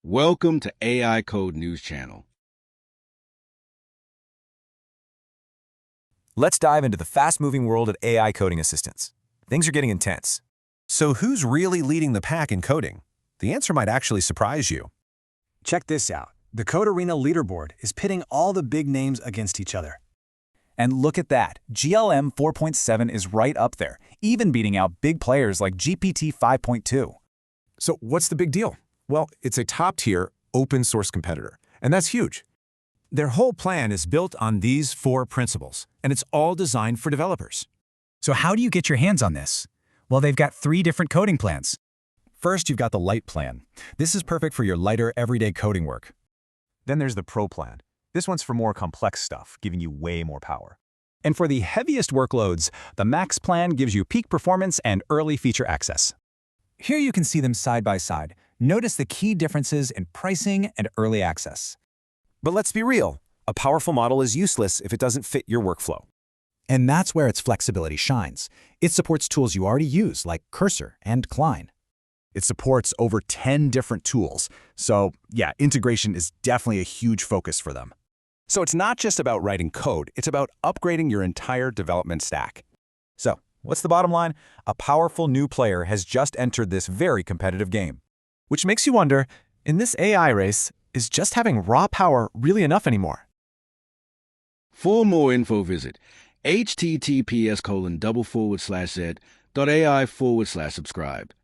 Welcome to AI Code News Channel. Let's dive into the fast-moving world of AI coding assistants. Things are getting intense. So who's really leading the pack in coding? The answer might actually surprise you. Check this out. The Code Arena leaderboard is pitting all the big names against each other. And look at that, GLM 4.7 is right up there, even beating out big players like GPT 5.2. So what's the big deal? Well, it's a top-tier, open-source competitor, and that's huge. Their whole plan is built on these 4 principles, and it's all designed for developers. So how do you get your hands on this? Well, they've got 3 different coding plans. First, you've got the Lite Plan. This is perfect for your lighter, everyday coding work. Then there's the Pro Plan. This one's for more complex stuff, giving you way more power. And for the heaviest workloads, the Max Plan gives you peak performance and early feature access. Here you can see them side by side. Notice the key differences in pricing and early access. But let's be real, a powerful model is useless if it doesn't fit your workflow. And that's where its flexibility shines. It supports tools you already use, like Cursor and Klein. It supports over 10 different tools. So yeah, integration is definitely a huge focus for them. So it's not just about writing code, it's about upgrading your entire development stack. So, what's the bottom line? A powerful new player has just entered this very competitive game. Which makes you wonder, in this AI race, is just having raw power really enough anymore? For more info, visit https://z.ai/subscribe.